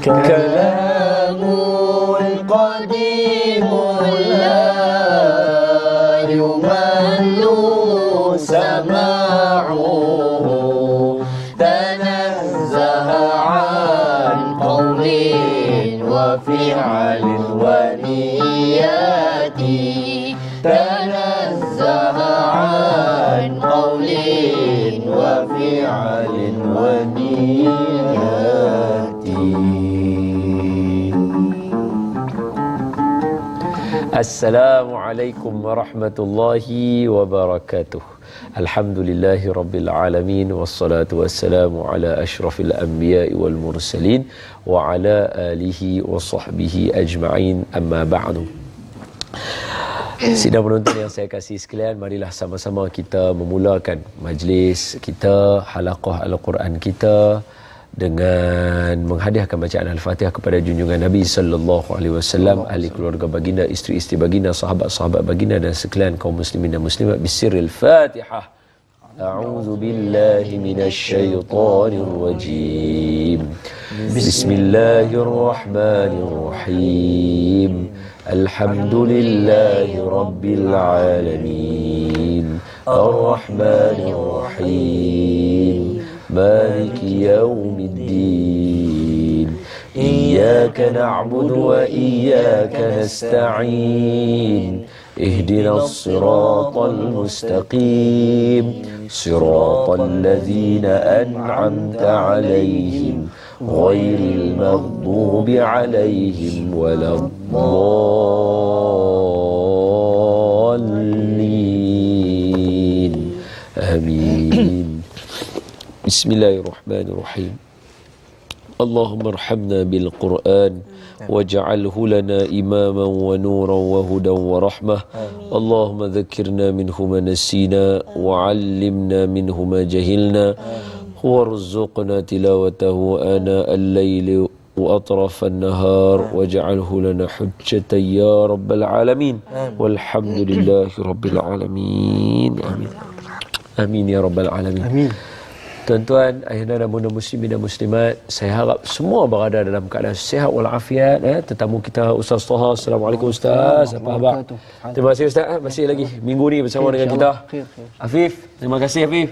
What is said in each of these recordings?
كلام قديم لا يمل سماعه تنزه عن قول وفعل ونيات تنزه عن قول وفعل ونيات. Assalamualaikum warahmatullahi wabarakatuh. Alhamdulillahi rabbil alamin wassalatu wassalamu ala asyrafil anbiya'i wal mursalin wa ala alihi wa sahbihi ajma'in, amma ba'du. Sidang penonton yang saya kasih sekalian, marilah sama-sama kita memulakan majlis kita, halaqah Al-Quran kita dengan menghadiahkan bacaan Al-Fatihah kepada junjungan Nabi sallallahu alaihi wasallam, ahli keluarga baginda, isteri-isteri baginda, sahabat-sahabat baginda dan sekalian kaum muslimin dan muslimat. Bisirril Fatihah. A'udzu billahi minasy syaithanir rajim. Bismillahirrahmanirrahim. Alhamdulillahi rabbil alamin. Ar-Rahmanir Rahim. مالك يوم الدين إياك نعبد وإياك نستعين اهدنا الصراط المستقيم صراط الذين أنعمت عليهم غير المغضوب عليهم ولا الضالين آمين. Bismillahirrahmanirrahim. Allahumma arhamna bil Qur'an waj'alhu lana imaman wa nuran wa hudan wa rahmah. Allahumma dhakkirna minhu ma nasina wa 'allimna minhu ma jahilna warzuqna tilawatahu ana al-laili wa atraf an-nahar waj'alhu lana hujjatan ya rabbal alamin. Walhamdulillahi rabbil alamin. Amin. Amin ya rabbal alamin. Amin. Tuan-tuan, ayahanda dan bunda muslimin dan muslimat, saya harap semua berada dalam keadaan sihat walafiat. Tetamu kita Ustaz Taha. Assalamualaikum Ustaz. Apa khabar? Terima kasih Ustaz. Masih lagi minggu ni bersama dengan kita. Afif, terima kasih Afif.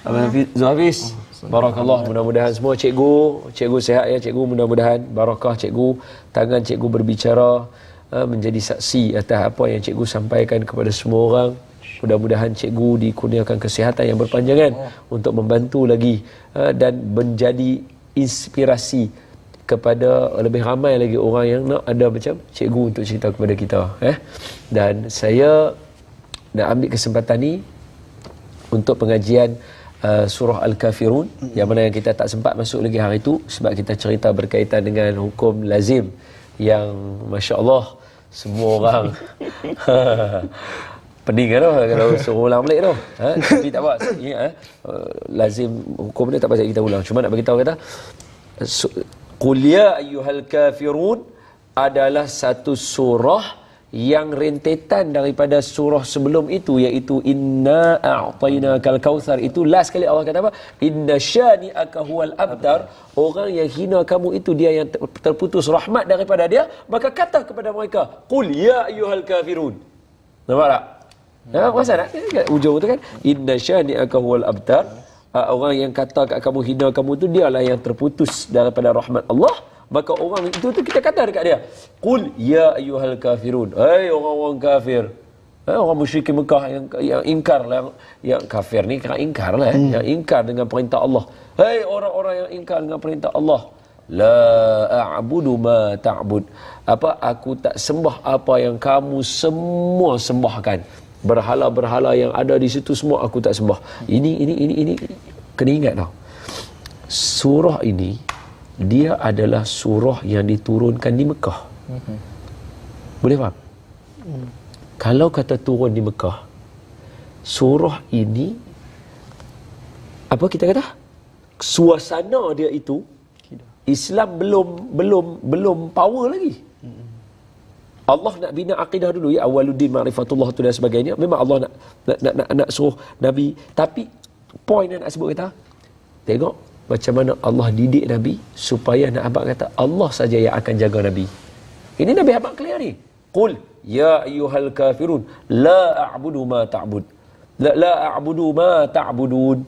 Abang Hafiz. Barakallah. Mudah-mudahan semua cikgu sihat ya cikgu. Mudah-mudahan barakah cikgu. Tangan cikgu berbicara menjadi saksi atas apa yang cikgu sampaikan kepada semua orang. Mudah-mudahan cikgu dikurniakan kesihatan yang berpanjangan untuk membantu lagi dan menjadi inspirasi kepada lebih ramai lagi orang yang nak ada macam cikgu untuk cerita kepada kita. Dan saya nak ambil kesempatan ni untuk pengajian surah Al-Kafirun, yang mana yang kita tak sempat masuk lagi hari itu sebab kita cerita berkaitan dengan hukum lazim yang masya-Allah semua orang pening kan kalau suruh ulang balik tu. Tapi tak apa. Lazim hukum ni tak pasal kita ulang. Cuma nak bagi tahu kata Qul ya ayyuhal kafirun adalah satu surah yang rentetan daripada surah sebelum itu, iaitu Inna a'tainakal kautsar. Itu last kali Allah kata apa? Inna syani'aka huwal abtar. Orang yang hina kamu itu dia yang terputus rahmat daripada dia. Maka kata kepada mereka, Qul ya ayyuhal kafirun. Nampak tak? Pasal tak? Ujung tu kan Inna syani'aka huwal abtar. Orang yang kata kat kamu hina kamu tu dialah yang terputus daripada rahmat Allah. Maka orang itu tu kita kata dekat dia, Qul ya ayyuhal kafirun. Hai orang-orang kafir. Orang musyrik Mekah yang ingkar lah, yang kafir ni kena ingkar lah, yang ingkar dengan perintah Allah. Hai orang-orang yang ingkar dengan perintah Allah. La a'budu ma ta'bud. Aku tak sembah apa yang kamu semua sembahkan. Berhala-berhala yang ada di situ semua aku tak sembah. Ini kena ingat tau. Surah ini dia adalah surah yang diturunkan di Mekah. Boleh faham? Kalau kata turun di Mekah, surah ini apa kita kata? Suasana dia itu Islam belum power lagi. Allah nak bina akidah dulu ya, awaluddin ma'rifatullah tu dan sebagainya. Memang Allah nak suruh Nabi, tapi poin yang nak sebut kita, tengok macam mana Allah didik Nabi supaya nak abang kata Allah saja yang akan jaga Nabi. Ini Nabi abang clear ni. Qul ya ayyuhal kafirun la a'budu ma ta'bud. La a'budu ma ta'budun.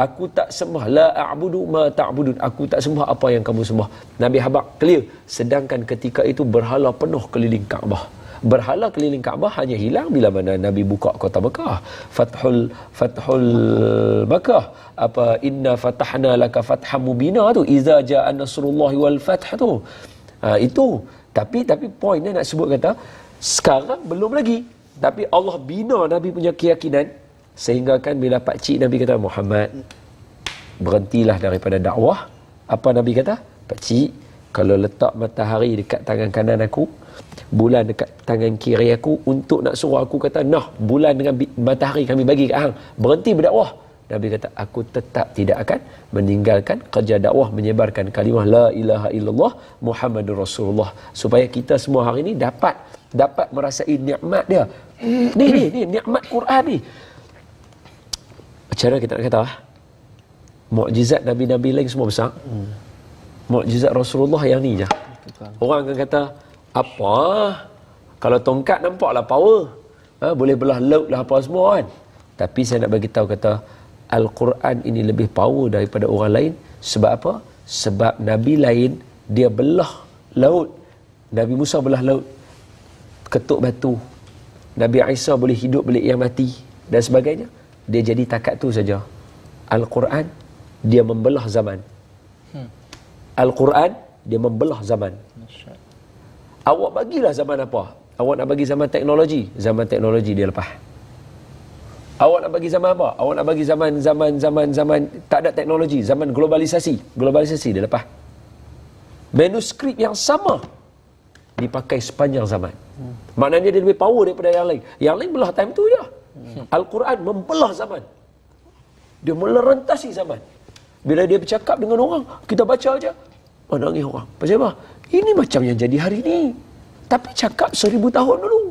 Aku tak sembah, la a'budu ma ta'budun. Aku tak sembah apa yang kamu sembah. Nabi habaq clear. Sedangkan ketika itu berhala penuh keliling Kaabah. Berhala keliling Kaabah hanya hilang bila mana Nabi buka kota Mekah. Fathul Makkah. Apa inna fatahna laka fatham mubina tu, iza jaa nasrullahi wal fath tu. Itu. Tapi poinnya nak sebut kata sekarang belum lagi. Tapi Allah bina Nabi punya keyakinan sehingga kan bila pak cik Nabi kata Muhammad berhentilah daripada dakwah. Apa Nabi kata? Pak cik, kalau letak matahari dekat tangan kanan aku, bulan dekat tangan kiri aku, untuk nak suruh aku kata nah bulan dengan matahari kami bagi kat hang, berhenti berdakwah, Nabi kata aku tetap tidak akan meninggalkan kerja dakwah menyebarkan kalimah la ilaha illallah Muhammadur Rasulullah, supaya kita semua hari ni dapat merasai nikmat dia. Ni nikmat Quran ni. Macam mana kita nak kata? Mukjizat Nabi-Nabi lain semua besar. Mukjizat Rasulullah yang ni je. Orang akan kata, apa? Kalau tongkat nampaklah power. Boleh belah laut lah apa semua kan. Tapi saya nak bagi tahu kata, Al-Quran ini lebih power daripada orang lain. Sebab apa? Sebab Nabi lain, dia belah laut. Nabi Musa belah laut. Ketuk batu. Nabi Isa boleh hidup balik yang mati. Dan sebagainya. Dia jadi takat tu saja. Al-Quran, dia membelah zaman. Al-Quran, dia membelah zaman. Awak bagilah zaman apa? Awak nak bagi zaman teknologi. Zaman teknologi dia lepas. Awak nak bagi zaman apa? Awak nak bagi zaman tak ada teknologi. Zaman globalisasi. Globalisasi dia lepas. Manuskrip yang sama dipakai sepanjang zaman. Maknanya dia lebih power daripada yang lain. Yang lain belah time tu je. Al-Quran membelah zaman. Dia melerentasi zaman. Bila dia bercakap dengan orang, kita baca aja, nangis orang. Pasal apa? Ini macam yang jadi hari ni. Tapi cakap 1000 tahun dulu.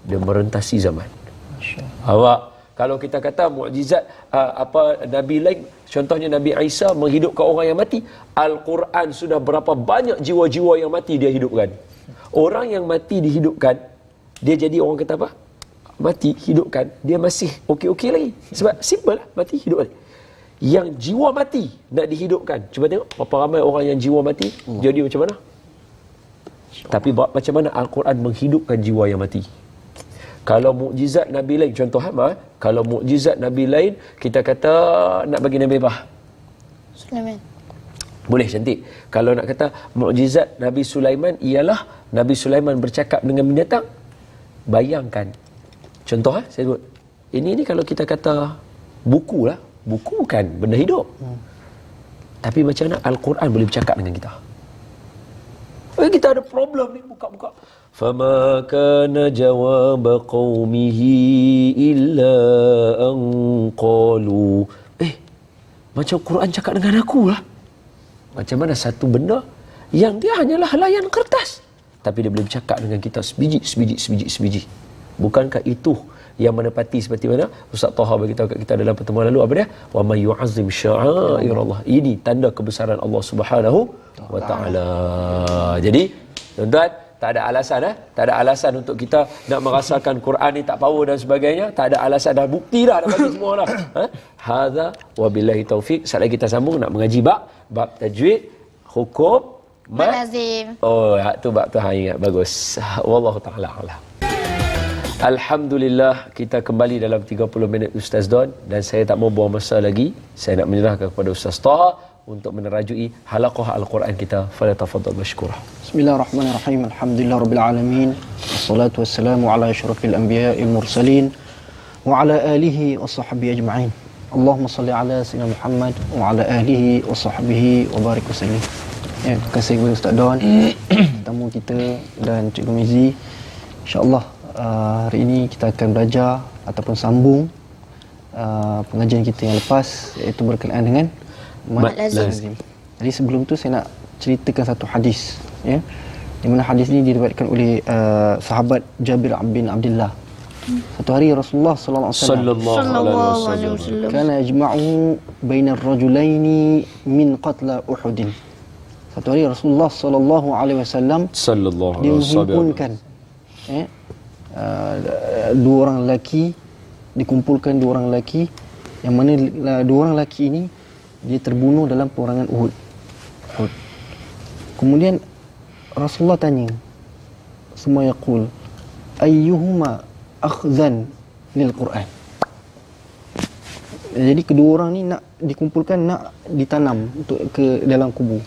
Dia merentasi zaman. Awak, kalau kita kata mukjizat Nabi lain, contohnya Nabi Isa menghidupkan orang yang mati, Al-Quran sudah berapa banyak jiwa-jiwa yang mati dia hidupkan. Orang yang mati dihidupkan, dia jadi orang kata apa? Mati, hidupkan, dia masih okey-okey lagi. Sebab simple lah, mati, hidup balik. Yang jiwa mati nak dihidupkan, cuba tengok berapa ramai orang yang jiwa mati jadi macam mana. Tapi macam mana Al-Quran menghidupkan jiwa yang mati. Kalau mukjizat Nabi lain, contoh kalau mukjizat Nabi lain, kita kata nak bagi Nabi apa? Sulaiman. Boleh, cantik. Kalau nak kata mukjizat Nabi Sulaiman ialah Nabi Sulaiman bercakap dengan binatang, bayangkan. Contoh saya sebut. Ini kalau kita kata buku lah. Buku bukan benda hidup. Tapi macam mana Al-Quran boleh bercakap dengan kita? Kita ada problem ni, buka-buka. Fama kana jawab qaumihi illa an qalu. Macam Quran cakap dengan aku lah. Macam mana satu benda yang dia hanyalah helaian kertas, tapi dia boleh bercakap dengan kita sebiji. Bukankah itu yang menepati seperti mana Ustaz Taha bagi tahu kat kita dalam pertemuan lalu, apa dia? Wa may yu'azzim sya'airallah. Ini tanda kebesaran Allah Subhanahu wa taala. Jadi, tuan-tuan, tak ada alasan tak ada alasan untuk kita nak merasakan Quran ni tak power dan sebagainya. Tak ada alasan, dah bukti dah bagi semua dah. Hadza wabillahi taufik. Sekali kita sambung nak mengaji bab tajwid, hukum lazim. Tu bab tu ingat bagus. Wallahu taala alam. Alhamdulillah, kita kembali dalam 30 minit Ustaz Don, dan saya tak mau buang masa lagi. Saya nak menyerahkan kepada Ustaz Taha untuk menerajui halaqah Al-Quran kita. Falyatafaddal mashkura. Bismillahirrahmanirrahim. Alhamdulillahirabbil alamin. Wassalatu wassalamu ala asyrafil anbiya'il mursalin wa ala alihi washabbihi ajma'in. Allahumma salli ala sayyidina Muhammad wa ala alihi washabbihi wa barik wasallim. Terima kasih kepada Ustaz Don, tamu kita, dan Cikgu Mizi. Insya-Allah hari ini kita akan belajar ataupun sambung pengajian kita yang lepas, iaitu berkenaan dengan mad lazim. Jadi sebelum tu saya nak ceritakan satu hadis, di mana hadis ini diriwayatkan oleh sahabat Jabir bin Abdullah Satu hari Rasulullah sallallahu alaihi wasallam Sallallahu alaihi alaihi wasallam. wasallam. kana yajma'u bainar rajulaini min qatla Uhud. Satu hari Rasulullah sallallahu alaihi wasallam Sallallahu dia alaihi wasallam. menghimpunkan dua orang lelaki, dikumpulkan dua orang lelaki yang mana dua orang lelaki ini dia terbunuh dalam peperangan Uhud. Kemudian Rasulullah tanya, semua yaqul ayyuhuma akhdhan lil Quran. Jadi kedua orang ni nak dikumpulkan, nak ditanam untuk ke dalam kubur.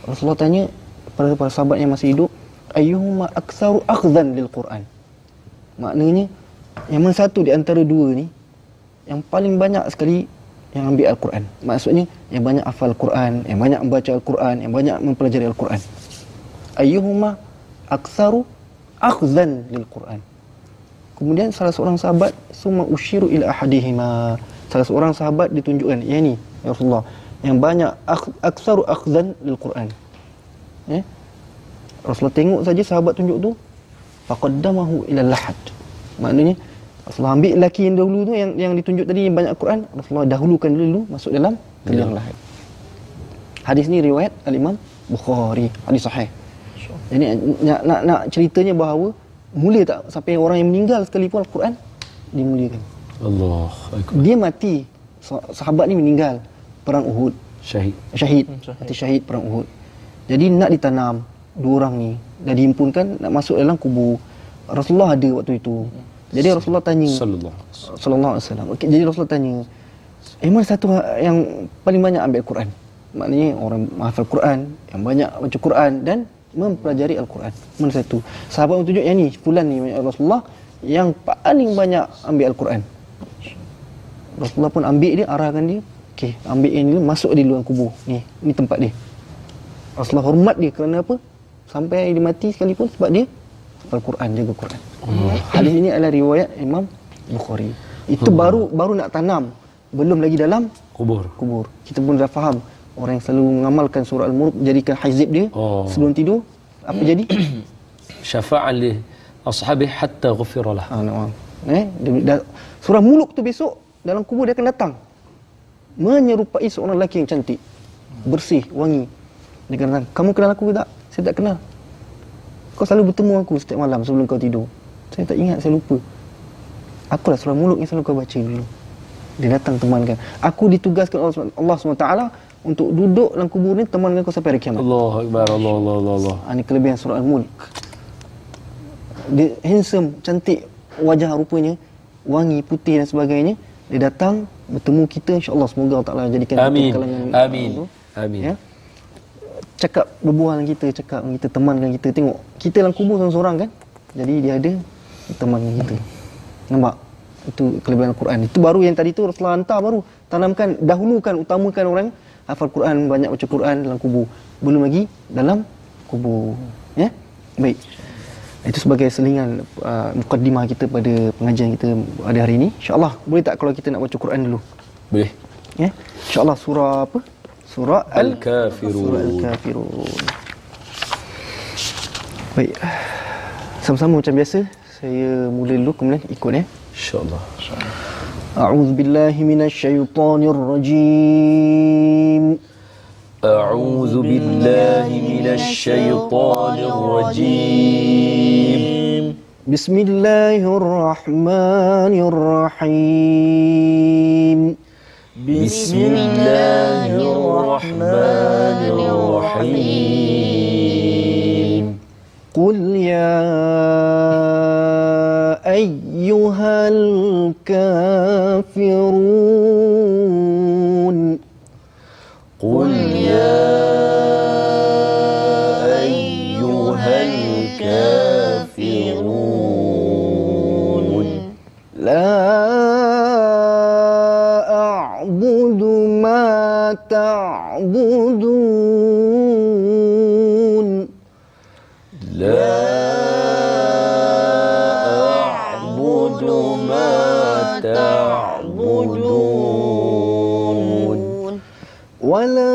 Rasulullah tanya pada para sahabat yang masih hidup, ayyuhuma aktsaru akhdhan lil Quran. Maknanya yang mana satu di antara dua ni yang paling banyak sekali yang ambil Al-Quran. Maksudnya yang banyak hafal Al-Quran, yang banyak membaca Al-Quran, yang banyak mempelajari Al-Quran. Ayyuhuma aktsaru akhdhan lil Quran. Kemudian salah seorang sahabat summa usyiru ila ahadihima. Salah seorang sahabat ditunjukkan, ya ni ya Rasulullah, yang banyak aktsaru akhdhan lil Quran. Rasulullah tengok saja sahabat tunjuk tu, faqaddamahu ila lahad. Maknanya Rasulullah ambil lelaki yang dahulu tu, yang ditunjuk tadi yang banyak Al-Quran, Rasulullah dahulukan dulu masuk dalam liang lahat. Hadis ni riwayat Al-Imam Bukhari, hadis sahih. Jadi nak ceritanya bahawa mula tak sampai orang yang meninggal sekalipun Al-Quran dimuliakan. Allah Akbar. Dia mati, sahabat ni meninggal perang Uhud, syahid, mati syahid perang Uhud. Jadi nak ditanam dua orang ni, dah dihimpunkan nak masuk dalam kubur. Rasulullah ada waktu itu. Jadi Rasulullah tanya sallallahu alaihi wasallam. Okey, jadi Rasulullah tanya, mana satu yang paling banyak ambil Al-Quran? Maknanya orang menghafal Quran, yang banyak baca Quran dan mempelajari Al-Quran. Mana satu? Sahabat menunjuk yang ni, fulan ni Rasulullah yang paling banyak ambil Al-Quran. Rasulullah pun ambil dia, arahkan dia, okey, ambil yang ni, masuk dia dalam kubur. Ni tempat dia. Rasulullah hormat dia kerana apa? Sampai dia mati sekalipun sebab dia Al-Quran, jaga Quran. Hadis ini adalah riwayat Imam Bukhari. Itu baru nak tanam, belum lagi dalam kubur. Kita pun dah faham orang yang selalu mengamalkan surah Al-Mulk, jadikan hizib dia sebelum tidur, apa jadi? Syafa'an li ashabi hatta ghufira lah. Surah Mulk tu besok dalam kubur dia akan datang menyerupai seorang lelaki yang cantik, bersih, wangi. Dia akan datang, kamu kenal aku ke tak? Saya tak kenal. Kau selalu bertemu aku setiap malam sebelum kau tidur. Saya tak ingat, saya lupa. Apalah surah Mulk yang selalu kau baca dulu. Dia datang temankan. Aku ditugaskan Allah SWT untuk duduk dalam kubur ni, temankan kau sampai hari kiamat. Allahu Akbar, Allah. Ini kelebihan surah Al-Mulk. Dia handsome, cantik wajah rupanya, wangi, putih dan sebagainya. Dia datang bertemu kita, insya-Allah, semoga Allah Taala jadikan amin. kita kalangan Amin. Ya. Cakap, berbual dengan kita, cakap dengan kita, temankan kita. Tengok, kita dalam kubur seorang-seorang kan. Jadi dia ada teman dengan kita. Nampak? Itu kelebihan Al-Quran. Itu baru yang tadi tu Rasulullah hantar, baru tanamkan, dahulukan, utamakan orang hafal Quran, banyak baca Quran dalam kubur. Belum lagi dalam kubur. Ya? Baik. Itu sebagai selingan mukaddimah kita pada pengajian kita pada hari ini. InsyaAllah, boleh tak kalau kita nak baca Quran dulu? Boleh. Ya? InsyaAllah surah apa? Surah Al-Kafirun. Surah Al-Kafirun. Baik. Sama-sama macam biasa, saya mula dulu kemudian ikut ya. InsyaAllah. A'udzu billahi minasyaitonir rajim. A'udzu billahi minasyaitonir rajim. Bismillahirrahmanirrahim. Bismillahirrahmanirrahim. Qul ya ayyuhal kafirun. Qul ya ayyuhal kafirun. La a'budu ma ta'budun. La a'budu ma ta'budun. Wala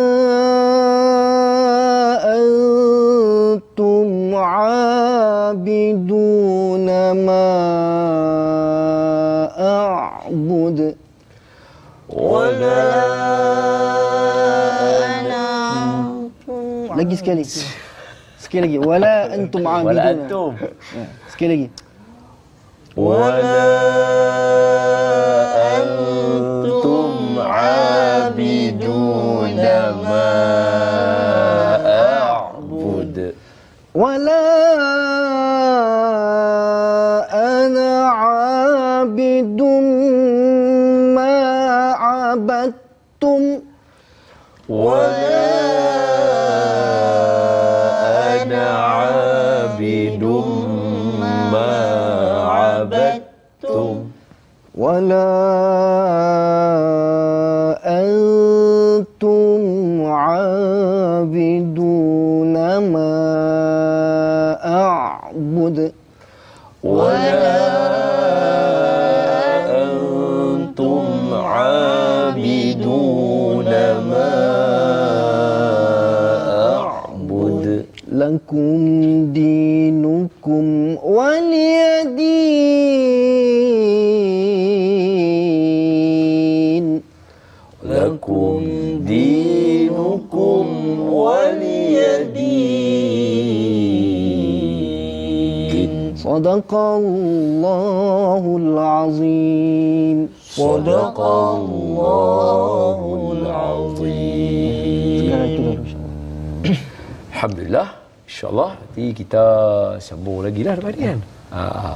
antum 'abiduna ma Wala Lagi sekali. Sekali lagi. Wala antum wala abiduna. antum. Sekali lagi. Wala antum abiduna ma a'bud. Wala ana abidum ma abadtum. Wala ana abidum ma abadtum. ولا أنتم عابدون ما أعبد ولا أنتم عابدون ما أعبد لكم دينكم ولي دين لكم دينكم ولي دين. صدق الله العظيم. صدق الله العظيم. Sekarang itu dulu insyaAllah. Alhamdulillah, insyaAllah nanti kita sambung lagi lah lepas ni kan.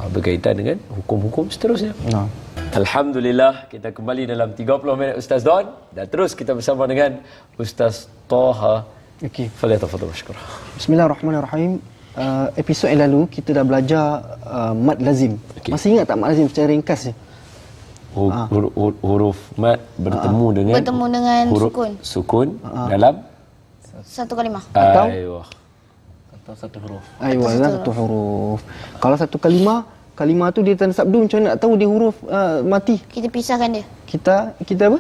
Berkaitan dengan hukum-hukum seterusnya. Nah. Alhamdulillah, kita kembali dalam 30 minit Ustaz Don dan terus kita bersama dengan Ustaz Taha. Okey. Falyatafadhal mashkura. Bismillahirrahmanirrahim. Episod yang lalu kita dah belajar mad lazim. Okey. Masih ingat tak mad lazim secara ringkas je? Huruf mad bertemu dengan huruf sukun. Sukun dalam Satu kalimah. Atau? Aywa. Aywa, satu huruf. Kalau satu kalimah tu dia tanda sabdu, macam mana nak tahu dia huruf mati? Kita pisahkan dia. Kita apa?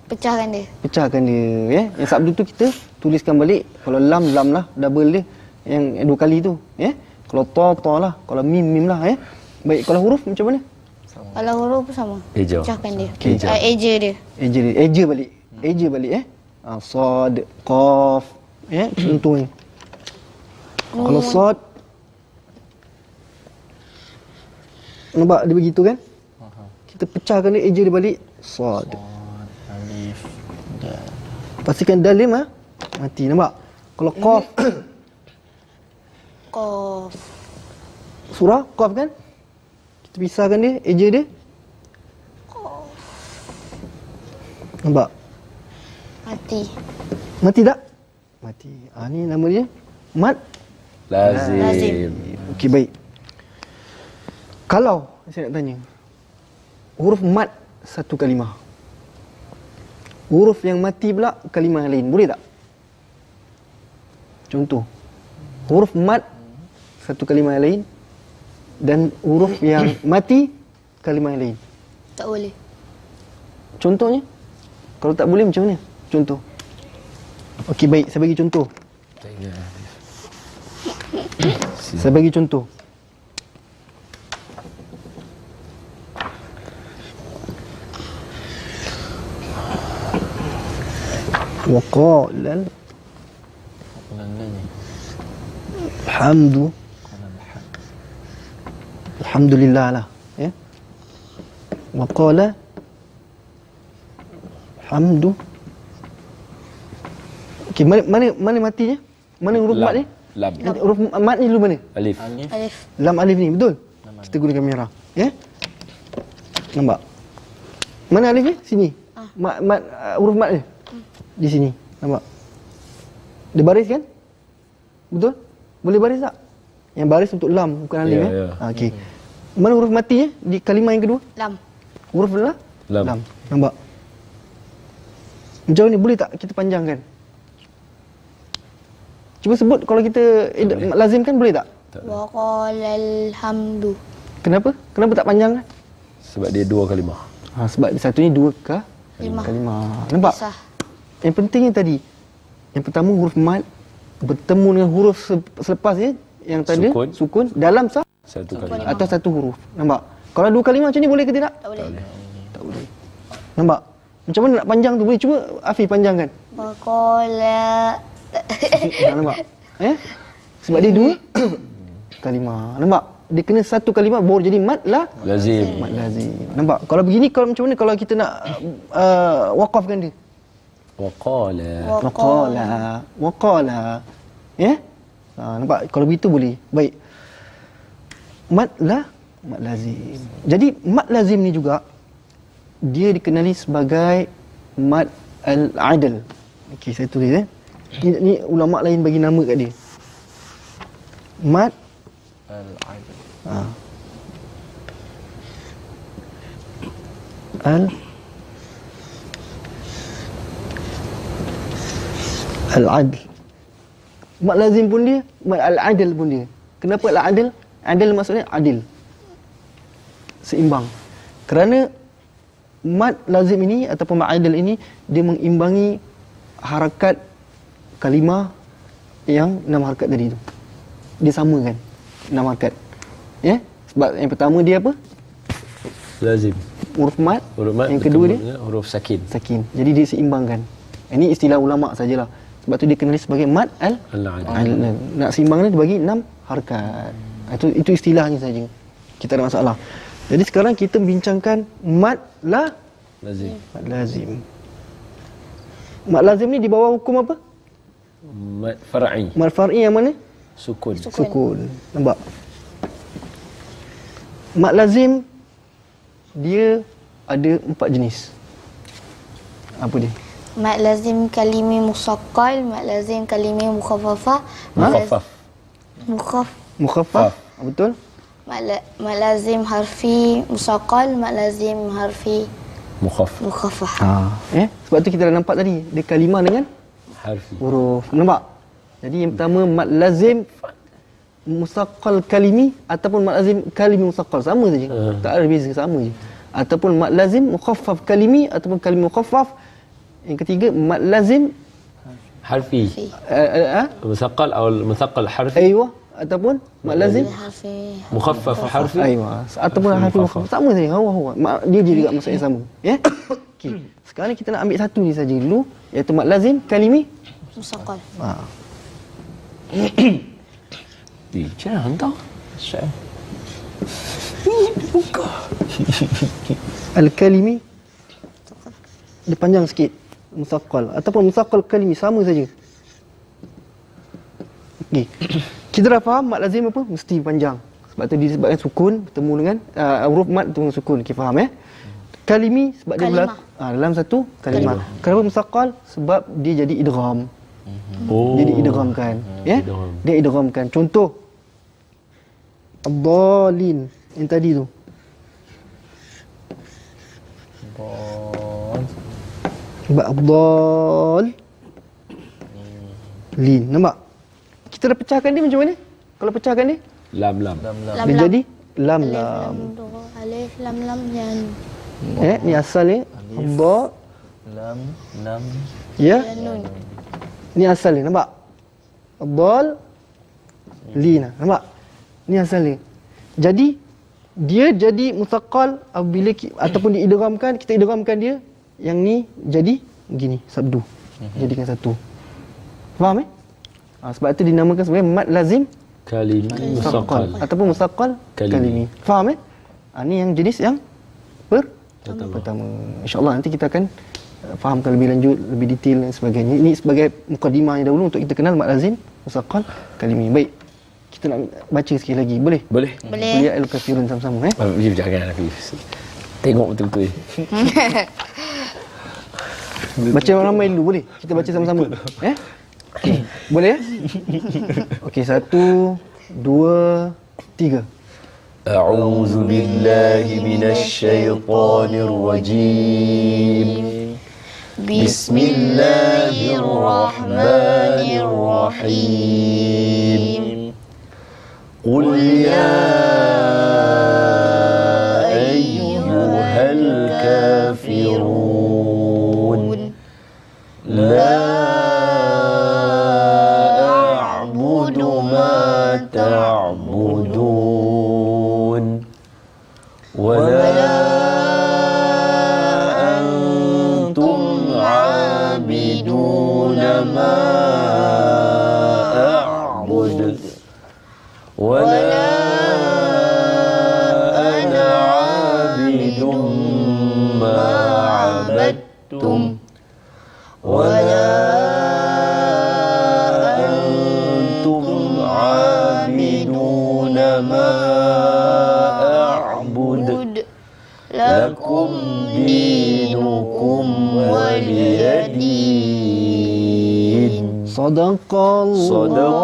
Pecahkan dia. Pecahkan dia, ya. Yang sabdu tu kita tuliskan balik. Kalau lam lah, double dia. Yang dua kali tu, ya. Kalau ta lah, kalau mim lah, ya. Baik, kalau huruf macam mana? Kalau huruf pun sama. Eja. Pecahkan dia. Eja. Eja dia. Eja balik. Eja balik, ya. Sad, qaf, ya. Contohnya. Kalau sad, nampak dia begitu kan? Kita pecahkan dia, eja dia balik. Sad. Alif. Dal. Pastikan dal dia mati, nampak? Kalau qaf, Qaf. surah qaf kan? Kita pisahkan dia, eja dia. Nampak? Mati. Mati tak? Mati. Ni nama dia mad Lazim. Okey, baik. Kalau saya nak tanya, huruf mad satu kalimah, huruf yang mati pula kalimah yang lain, boleh tak? Contoh, huruf mad satu kalimah yang lain dan huruf yang mati kalimah yang lain. Tak boleh. Contohnya, kalau tak boleh macam mana? Contoh. Okey, baik, saya bagi contoh. Saya bagi contoh. Waqala alhamdu, alhamdulillah lah, ya. Waqala alhamdu. Okey, mana matinya? Mana huruf Lam. mat ni? Lam. Huruf mat ni dulu mana? Alif. Alif. Lam alif ni, betul? Kita gunakan merah, ya. Nampak? Mana alif ni? Sini. Mat huruf mat ni. Di sini. Nampak? Dia baris kan? Betul? Boleh baris tak? Yang baris untuk lam, bukan alif, Ya, ya. ya. Okey. Mana huruf matinya di kalimah yang kedua? Lam. Huruf Lam. Nampak? Macam ni boleh tak kita panjangkan? Cuba sebut kalau kita lazimkan, boleh tak? Wa qalal hamdu. Kenapa? Kenapa tak panjangkan? Sebab dia dua kalimah. Sebab satu ni dua Kalimah. kalimah. Nampak? Pisah. Yang pentingnya tadi, yang pertama huruf mat bertemu dengan huruf selepasnya yang tanda Sukun. sukun dalam Satu kalimah. atas satu huruf. Nampak? Kalau dua kalimah macam ni boleh ke tidak? Tak boleh. Tak boleh. Nampak? Macam mana nak panjang tu? Boleh cuba Afi panjangkan. Waqala Nampak? Sebab dia dua kalimah. Nampak? Dia kena satu kalimah baru jadi mad Lazim. mad lazim. Nampak? Kalau begini, kalau macam mana kalau kita nak waqafkan dia? Waqala. Waqala. Ya? Nampak? Kalau begitu boleh. Baik. Mad lazim. Jadi mad lazim ni juga dia dikenali sebagai mad al-adl. Okey, saya tulis Ni ulama lain bagi nama kat dia. Mad al-adl. Al-adl. Mad lazim pun dia, mad al-adl pun dia. Kenapa al-adl? Adl maksudnya adil. Seimbang. Kerana mad lazim ini ataupun mad adl ini dia mengimbangi harakat kalimah yang 6 harakat tadi tu. Dia samakan 6 harakat. Ya? Sebab yang pertama dia apa? Lazim. Huruf mad. Huruf mad. Yang kedua dia huruf sakin. sakin. Jadi dia seimbangkan. Ini istilah ulama sajalah. Sebab tu dia kenali sebagai mad Al-adl. nak seimbang dia bagi 6 harakat. Itu istilahnya saja. Kita ada masalah. Jadi sekarang kita bincangkan mad Lazim. lazim. Mad lazim ni di bawah hukum apa? Mad far'i. Mad far'i yang mana? Sukun. Sukun. Nampak? Mad lazim dia ada 4 jenis. Apa dia? mad lazim kalimi musaqqal, mad lazim kalimi mukhaffafah, Mukhaffaf. Betul? mad lazim harfi musaqqal, mad lazim harfi Mukhaffaf. mukhaffaf. Sebab tu kita dah nampak tadi dia kalimah dengan Harfi. huruf. Nampak? Jadi yang pertama mad lazim musaqqal kalimi ataupun mad lazim kalimi musaqqal, sama saja. Tak ada beza, sama je. Ataupun mad lazim mukhaffaf kalimi ataupun kalimi mukhaffaf. Yang ketiga mad lazim Harfi. Musaqqal atau musaqqal harfi. aywa ataupun mad lazim Harfi Mukhaffaf harfi. aywa ataupun harfi mukhaffaf, sama saja. Hawa dia juga maksud yang sama. Ya. Okey. Sekarang kita nak ambil satu ni saja dulu, iaitu mad lazim kalimi musaqqal. Macam mana hantar? al-kalimi dia panjang sikit, musaqqal ataupun musaqqal kalimi, sama saja. Okey. Kita dah faham mad lazim apa? Mesti panjang. Sebab tu disebabkan sukun bertemu dengan huruf mad bertemu sukun. Kita faham Kalimi sebab dia dalam satu kalimah. Kenapa musaqqal? Sebab dia jadi idgham. Dia diidghamkan. Dia idghamkan. Contoh ad-dallin yang tadi tu. Sebab ad-dall lin. Nampak? Kita dah pecahkan dia macam mana? Kalau pecahkan dia? Lam. Dia jadi lam. Alif lam yan. Ni asalnya dha lam ya. Nun. Ni asalnya, nampak? Dal lina. Nampak? Ni asalnya. Jadi dia jadi musaqqal apabila ataupun diidghamkan, kita idghamkan dia, yang ni jadi begini, sabdu. Jadikan satu. Faham sebab itu dinamakan sebagai mad lazim Kalimi musaqqal ataupun musaqqal kalimi. Faham ni yang jenis yang pertama. InsyaAllah nanti kita akan fahamkan lebih lanjut, lebih detail dan sebagainya. Ini sebagai mukadimahnya dahulu untuk kita kenal mad lazim musaqqal kalimi. Baik. Kita nak baca sekali lagi. Boleh? Boleh. Kuliah al-kafirun sama-sama Jangan Hafiz. Tengok betul-betul. Baca ramai dulu boleh? Kita baca sama-sama. Boleh Okey, 1 2 3. أعوذ بالله من الشيطان الرجيم بسم الله الرحمن الرحيم قل يا أيها الكافرون لا أعبد ما تعبدون ولا أنتم عبدتم ولا أنتم عابدون ما أعبد لكم دينكم ولي دين صدق الله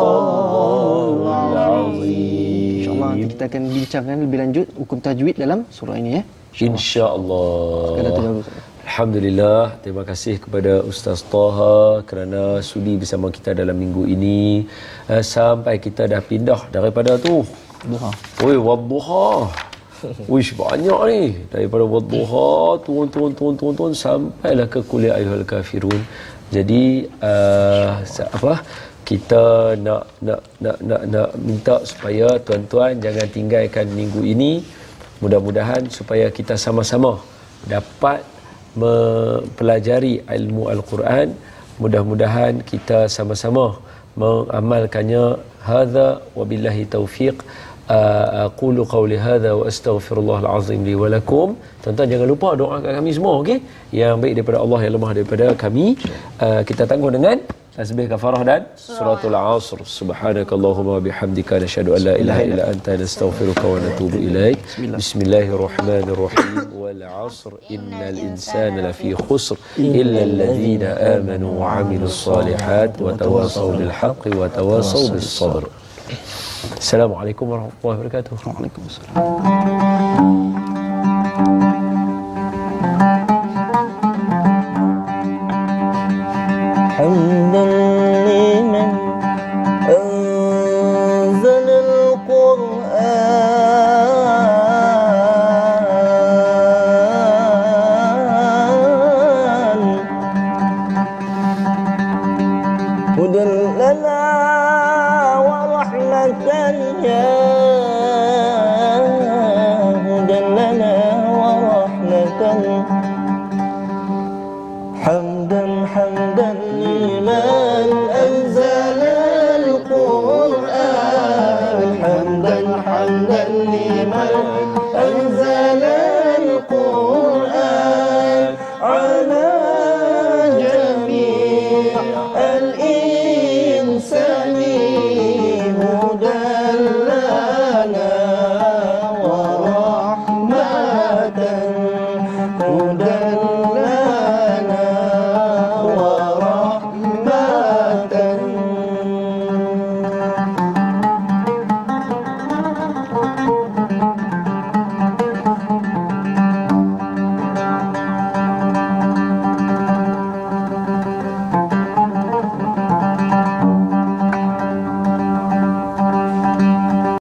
العظيم. InsyaAllah nanti kita akan bincangkan lebih lanjut hukum tajwid dalam surah ini ya. InsyaAllah. Sekadar itu dahulu, Ustaz. Alhamdulillah, terima kasih kepada Ustaz Taha kerana sudi bersama kita dalam minggu ini, sampai kita dah pindah daripada tu Duha. oi wadduha. Wish banyak ni, daripada wadduha turun sampailah ke kuliah ayyuhal kafirun. Jadi kita nak minta supaya tuan-tuan jangan tinggalkan minggu ini. Mudah-mudahan supaya kita sama-sama dapat mempelajari ilmu Al-Quran. Mudah-mudahan kita sama-sama mengamalkannya. Hadza wabillahi taufiq. Aqulu qawli hadza wa astaghfirullahal azim li wa lakum. Tuan-tuan jangan lupa doakan kami semua, okey? Yang baik daripada Allah, yang lemah daripada kami. Kita tangguh dengan tasbih kafarah dan suratul asr. Subhanakallahumma bihamdika nasyhadu an la ilaha illa anta nastaghfiruka wa natubu ilaik. Bismillahirrahmanirrahim. Wal asr innal insana lafi khusr illa alladhina amanu wa 'amilus solihat wa tawasaw bil haqqi wa tawasaw bis sabr. Assalamualaikum warahmatullahi wabarakatuh. Waalaikumsalam.